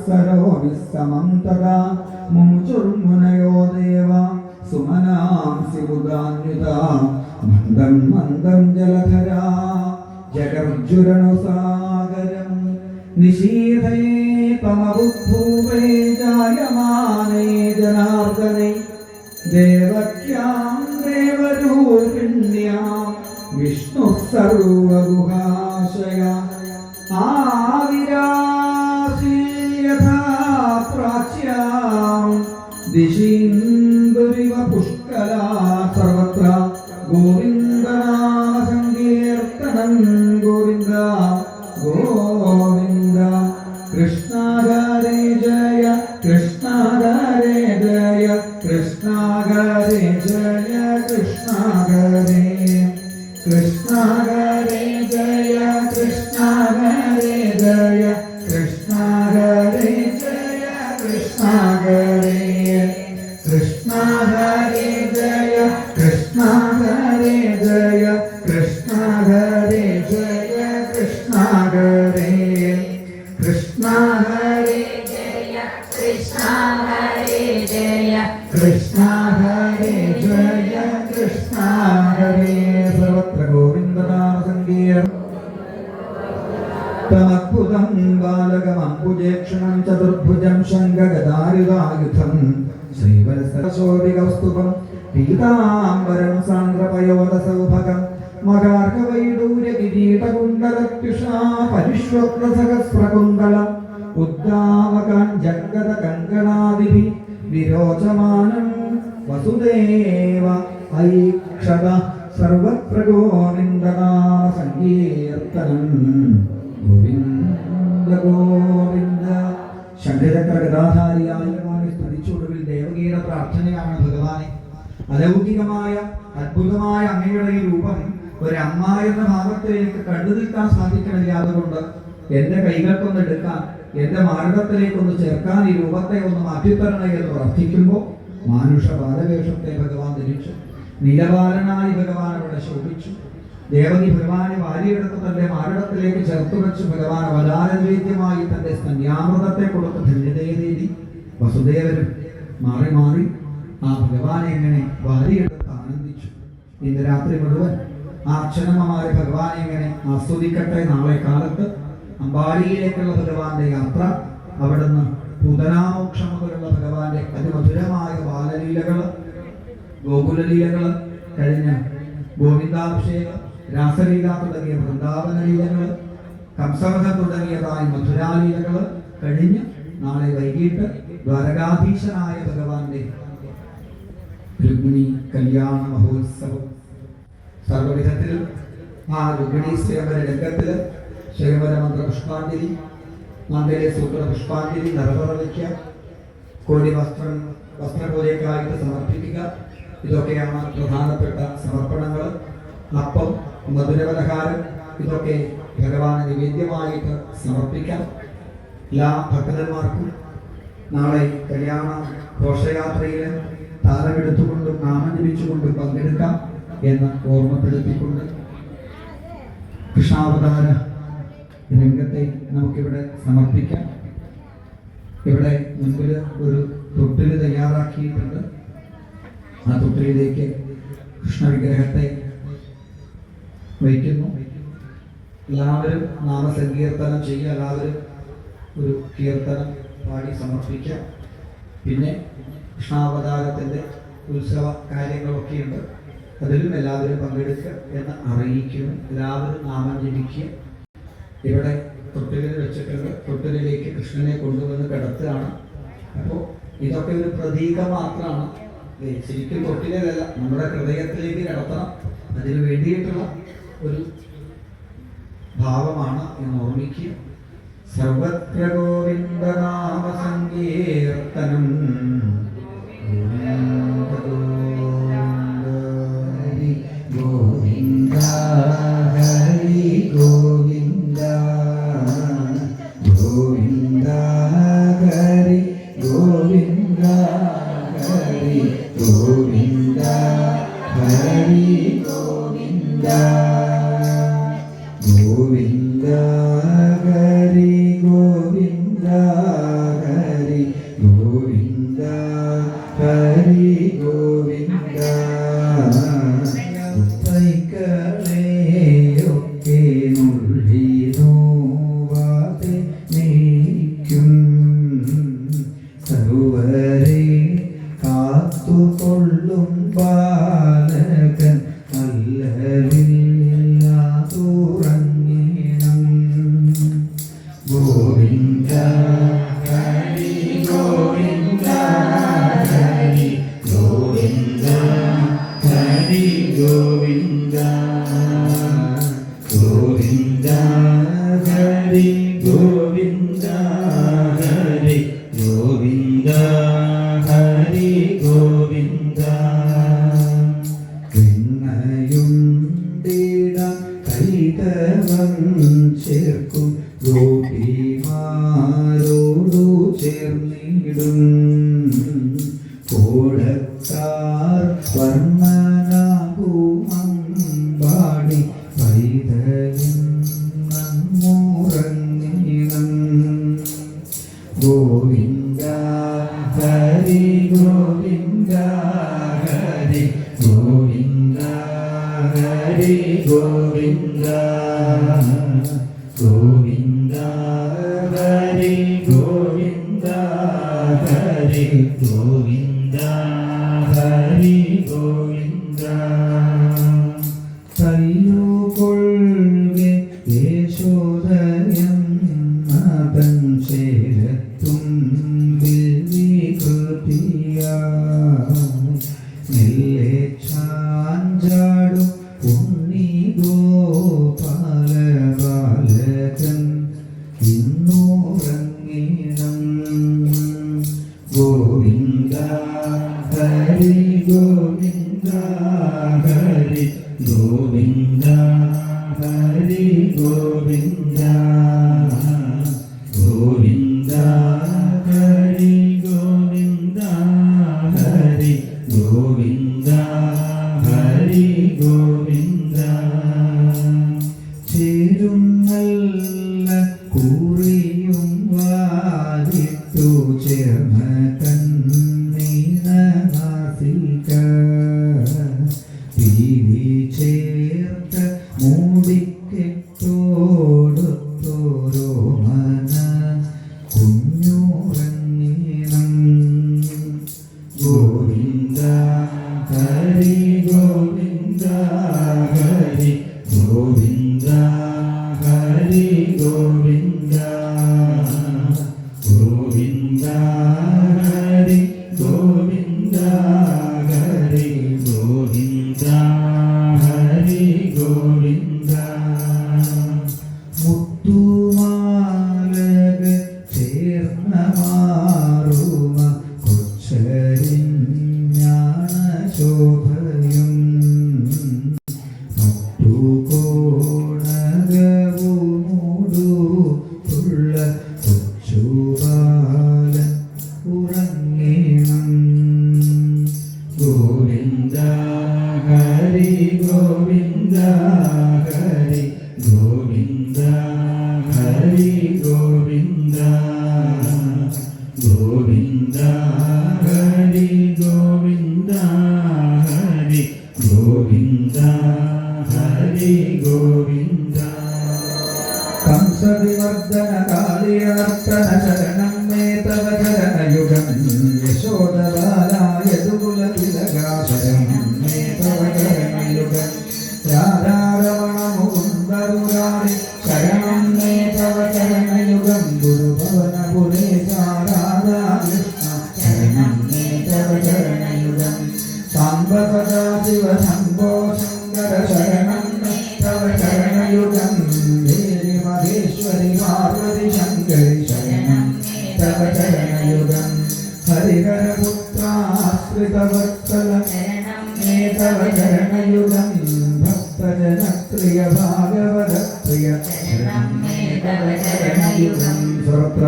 സംവത്സരോനിസ്സമം തഥാ മുമുചുർമുനയോ ദേവ സുമനാംസി ബുധാന്യുത മന്ദം മന്ദം ജലധരാ ജഗർജുരണസാഗരം നിശീഥയേ തമബുദ്ധൂപേ ജായമാനേ ജനാർദ്ദനേ ദേവക്യാം ദേവരൂപിണ്യാം വിഷ്ണു സർവഗുഹാശയ ആവിരാസി യഥാ പ്രാച്യാം ദിശീന്ദുരിവ പുഷ്കലാ സർവത്ര ഗോവിന്ദനാമ സങ്കീർത്തനം ഗോവിന്ദ ഗോവിന്ദ കൃഷ്ണ ഹരേ ജയ കൃഷ്ണ ഹരേ ജയ കൃഷ്ണ ഹരേ ജയ കൃഷ്ണ ഹരേ കൃഷ്ണ ഹരേ ജയ കൃഷ്ണ ഹരേ ജയ കൃഷ്ണ ഹരേ ജയ കൃഷ്ണ ഹരേ കൃഷ്ണ ഹരേ ജയ കൃഷ്ണ ഹരേ ജയ കൃഷ്ണ ഹരേ ജയ കൃഷ്ണ ഹരേ കൃഷ്ണ ഹരേ ജയ കൃഷ്ണ ഹരേ ജയ കൃഷ്ണ ഹരേ ജയ കൃഷ്ണ ഹരേ സർവത്ര ഗോവിന്ദനാമ സങ്കീർത്തനം തമദ്ഭുതം ബാലകമംബുജേക്ഷണം ചതുർഭുജം ശംഖഗദായുധായുധം ശ്രീവത്സശോഭികൗസ്തുഭം പീതാംബരം സാന്ദ്രപയോധസൗഭഗം മകാർഗവൈഡൂര്യകിരീടകുണ്ടലത്യുഷാ പരിഷ്വക്രസഹസ്രകുണ്ടലം ഉദ്ദാമകാൻ ജഗദകങ്കണാദിഭി വിരോചമാനം വസുദേവ ഐക്ഷത സർവത്ര ഗോവിന്ദനാമ സങ്കീർത്തനം ഗോവിന്ദ ഗോവിന്ദ. ശങ്കരചക്ര ഗദാധാരിയായ സ്തുതിച്ചൊടുവിൽ ദേവകിയുടെ പ്രാർത്ഥനയാണ് ഭഗവാനെ, അലൗകികമായ അത്ഭുതമായ അങ്ങയുടെ ഈ രൂപം ഒരമ്മ എന്ന ഭാവത്തിലേക്ക് കണ്ടു നിൽക്കാൻ സാധിക്കണില്ല. അതുകൊണ്ട് എന്റെ കൈകൾക്കൊന്ന് എടുക്കാൻ, എന്റെ മാരടത്തിലേക്കൊന്ന് ചേർക്കാൻ ഈ രൂപത്തെ ഒന്ന് മാറ്റിത്തരണേ എന്ന് പ്രാർത്ഥിക്കുമ്പോൾ മാനുഷ ബാലവേഷത്തെ ഭഗവാൻ ധരിച്ചു. നീലബാലനായി ഭഗവാൻ അവിടെ ശോഭിച്ചു. ദേവകി ഭഗവാനെ വാരിയെടുത്ത് തന്റെ മാരടത്തിലേക്ക് ചേർത്തു വെച്ച് ഭഗവാൻ വലാനവേദ്യമായി തന്റെ സ്തന്യാമൃതത്തെ കൊടുത്ത് ധന്യതയെ നേടി. വസുദേവരും മാറി മാറി ആ ഭഗവാനെ എങ്ങനെ വാരിയെടുത്ത് ആനന്ദിച്ചു. ഇന്ന് രാത്രി മുഴുവൻ ആ അച്ഛനമ്മമാരെ ഭഗവാനെ എങ്ങനെ ആസ്വദിക്കട്ടെ. നാളെ കാലത്ത് അമ്പാടിയിലേക്കുള്ള ഭഗവാന്റെ യാത്ര, അവിടുന്ന് പൂതനാമോക്ഷം മുതലുള്ള ഭഗവാന്റെ അതിമധുരമായ ബാലലീലകള്, ഗോകുലലീലകള്, കഴിഞ്ഞ ഗോവിന്ദാഭിഷേകം, രാസലീല തുടങ്ങിയ വൃന്ദാവന ലീലകള്, കംസവധം തുടങ്ങിയതായ മധുരാലീലകള് കഴിഞ്ഞ് നാളെ വൈകിട്ട് ദ്വാരകാധീശനായ ഭഗവാന്റെ രുക്മിണി കല്യാണ മഹോത്സവം. സർവവിധത്തിലും ആ രുക്മിണി സ്വയംവര രംഗത്തില് സ്വയംവര മന്ത്ര പുഷ്പാഞ്ജലി, മന്ദിരെ സൂത്ര പുഷ്പാഞ്ജലി, നരപറവയ്ക്ക, കോടി വസ്ത്രപൂജയ്ക്കായിട്ട് സമർപ്പിക്കുക. ഇതൊക്കെയാണ് പ്രധാനപ്പെട്ട സമർപ്പണങ്ങൾ. അപ്പം, മധുരപലഹാരം ഇതൊക്കെ ഭഗവാന് നിവേദ്യമായിട്ട് സമർപ്പിക്കാം. എല്ലാ ഭക്തന്മാർക്കും നാളെ കല്യാണ ഘോഷയാത്രയിൽ താലമെടുത്തുകൊണ്ടും നാമം ജപിച്ചുകൊണ്ടും പങ്കെടുക്കാം എന്ന് ഓർമ്മപ്പെടുത്തിക്കൊണ്ട് കൃഷ്ണാവതാര രംഗത്തെ നമുക്കിവിടെ സമർപ്പിക്കാം. ഇവിടെ മുൻപിൽ ഒരു തൊട്ടില് തയ്യാറാക്കിയിട്ടുണ്ട്. ആ തൊട്ടിലേക്ക് കൃഷ്ണവിഗ്രഹത്തെ വയ്ക്കുന്നു. എല്ലാവരും നാമസങ്കീർത്തനം ചെയ്യുക. എല്ലാവരും ഒരു കീർത്തനം പാടി സമർപ്പിക്കുക. പിന്നെ കൃഷ്ണാവതാരത്തിൻ്റെ ഉത്സവ കാര്യങ്ങളൊക്കെയുണ്ട്, അതിലും എല്ലാവരും പങ്കെടുക്കുക എന്ന് അറിയിക്കുന്നു. എല്ലാവരും നാമം ജപിക്കുക. ഇവിടെ തൊട്ടിലിൽ വെച്ചിട്ടുണ്ട്. തൊട്ടിലേക്ക് കൃഷ്ണനെ കൊണ്ടുവന്ന് കിടത്തുകയാണ്. അപ്പോൾ ഇതൊക്കെ ഒരു പ്രതീകം മാത്രമാണ്. ശരിക്കും തൊട്ടിലല്ല, നമ്മുടെ ഹൃദയത്തിലേക്ക് കിടത്തണം. അതിനു വേണ്ടിയിട്ടുള്ള ഒരു ഭാവമാണ് എന്ന് ഓർമ്മിക്കുക. സർവത്ര ഗോവിന്ദനാമ സങ്കീർത്തനം ഗോവിന്ദ ഹരി ഗോവിന്ദ ഗോവിന്ദ ഹരി ഗോവിന്ദ ഹരി ഗോവിന്ദ ഹരി ഗോവിന്ദ ഗോവിന്ദ ഹരി ഗോവിന്ദ ചേർന്നിടും കോടക്കാർ വർണ്ണനാകുമമ്പാടി പൈതലും നമ്മൂറങ്ങിണം ഗോവിന്ദ ഹരി ഗോവിന്ദ ഹരി ഗോവിന്ദ ഹരി ഗോവിന്ദ ഗോവിന്ദ ഹരി ഗോവിന്ദ ഹരി ഗോവിന്ദ ഹരി ഗോവിന്ദ കയ്യുകൊള്ളുകെ യേശോദയം നാഥൻ ചേരത്തും മെല്ലെ ചാഞ്ചാടും ഉണ്ണി ഗോപാല ബാലകൻ ഇന്നുറങ്ങിണം ഗോവിന്ദ ഹരി ഗോവിന്ദ ഹരി ഗോവിന്ദ ഹരി ഗോവിന്ദ ഗോവിന്ദ ഹരി ഗോവിന്ദ ഹരി ഗോവിന്ദ ഹരി ഗോവിന്ദ ചേരും നല്ല കുറിയും വാരിട്ടു ചേർന്ന കണ്ണീന നാസിക പീലി ചേർത്ത മൂടിക്കെട്ടോടുത്തോരോ മന കുഞ്ഞുറങ്ങിണം ഗോവിന്ദ ഹരി ഗോവിന്ദ ഹരി ഗോവിന്ദ ഹരി ഗോവിന്ദ ഗോവിന്ദ ഹരി ഗോവിന്ദ ഹരി ഗോവിന്ദ ഹരി ഗോവിന്ദ മുത്തുമാലക ചേർന്ന മാറുമ കൊച്ചരിഞ്ഞാണ ശോഭയും മറ്റുകോണകവുമൂടുള്ള കൊച്ചുബാലൻ ഉറങ്ങിണം ഗോവിന്ദ ഹരി ഗോവിന്ദ ഹരി ഗോവിന്ദ ഹരി ഗോവിന്ദ ഗോവിന്ദ ഹരി ഗോവിന്ദ ഹരി ഗോവിന്ദ ഹരി ഗോവിന്ദ कंसविवर्धन कालियार्पण शरणं मे तव चरणयुगं यशोदबालाय दुकुलतिलका शरणं मे तव चरणयुगं राधारमण मुकुन्दमुरारि शरणं मे तव चरणयुगं गुरुभवनपुरेशा राधाकृष्ण शरणं मे तव चरणयुगं साम्ब सदाशिव शम्भो शङ्कर शरणं मे तव चरणयुगं महेश्वरि पार्वती शङ्करि शरणं तव चरणयुगं हरिहरपुत्राश्रितवत्सल मे तव चरणयुगं भक्तजनप्रिय भागवतप्रिय शरणं मे तव चरणयुगं सर्वत्र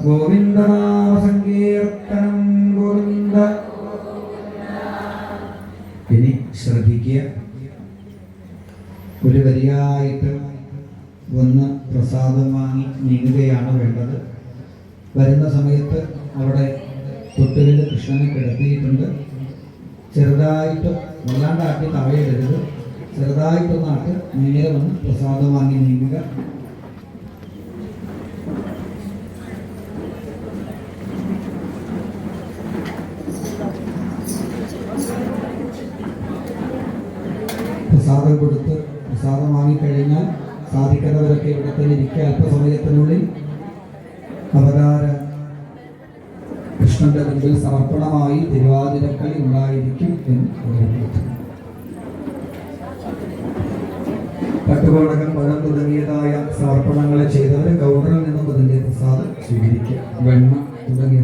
गोविन्दनामसङ्कीर्तनं गोविन्द ഇനി ശ്രദ്ധിക്കുക ഒരു വരിയായിട്ട് വന്ന് പ്രസാദം വാങ്ങി നീങ്ങുകയാണ് വേണ്ടത്. വരുന്ന സമയത്ത് അവിടെ തൊട്ടുകളിൽ കൃഷ്ണനെ കിടത്തിയിട്ടുണ്ട്. ചെറുതായിട്ട് വല്ലാണ്ടാക്കി തവയിടരുത്, ചെറുതായിട്ടൊന്നാട്ട് നേരെ വന്ന് പ്രസാദം വാങ്ങി നീങ്ങുക. പ്രസാദം കൊടുത്ത് പ്രസാദം വാങ്ങിക്കഴിഞ്ഞാൽ സാധിക്കുന്നവരൊക്കെ ഇവിടെ തന്നെ ഇരിക്കുക. അല്പസമയത്തിനുള്ളിൽ അവതാര കൃഷ്ണന്റെ മുൻപിൽ സമർപ്പണമായി തിരുവാതിരക്കളി ഉണ്ടായിരിക്കും എന്ന് ഓർമ്മിപ്പിച്ചു. പട്ടുകോടകം പഴം തുടങ്ങിയതായ സമർപ്പണങ്ങളെ ചെയ്തവർ ഗൗഡറിൽ നിന്നും അതിൻ്റെ പ്രസാദം സ്വീകരിക്കുക. വെണ്ണ തുടങ്ങിയ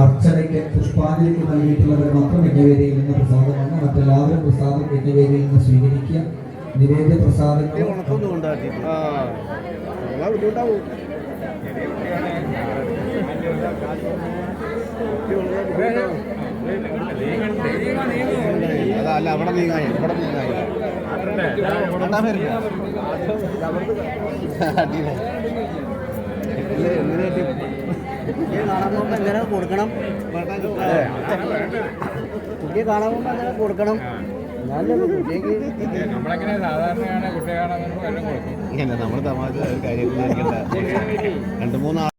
അർച്ചനയ്ക്ക് പുഷ്പാഞ്ജലിക്ക് നൽകിയിട്ടുള്ളവർ മാത്രം യജ്ഞവേദിയിൽ നിന്ന് പ്രസാദമാണ്. മറ്റെല്ലാവരും പ്രസാദം യജ്ഞവേദിയിൽ നിന്ന് സ്വീകരിക്കുക. നിവേദ്യ പ്രസാദങ്ങൾ ബുദ്ധിമുട്ടാവും. അതല്ല അവിടെ നീങ്ങായി ഇവിടെ നീങ്ങായി കാണാൻ പോകുമ്പോൾ എങ്ങനെ കൊടുക്കണം, കുട്ടിയെ കാണാൻ പോകുമ്പോൾ എങ്ങനെ കൊടുക്കണം. നമ്മളെങ്ങനെ സാധാരണയാണ് കുട്ടിയെ കാണാൻ എല്ലാം കൊടുക്കും. നമ്മൾ തമാശ കാര്യത്തിൽ 2-3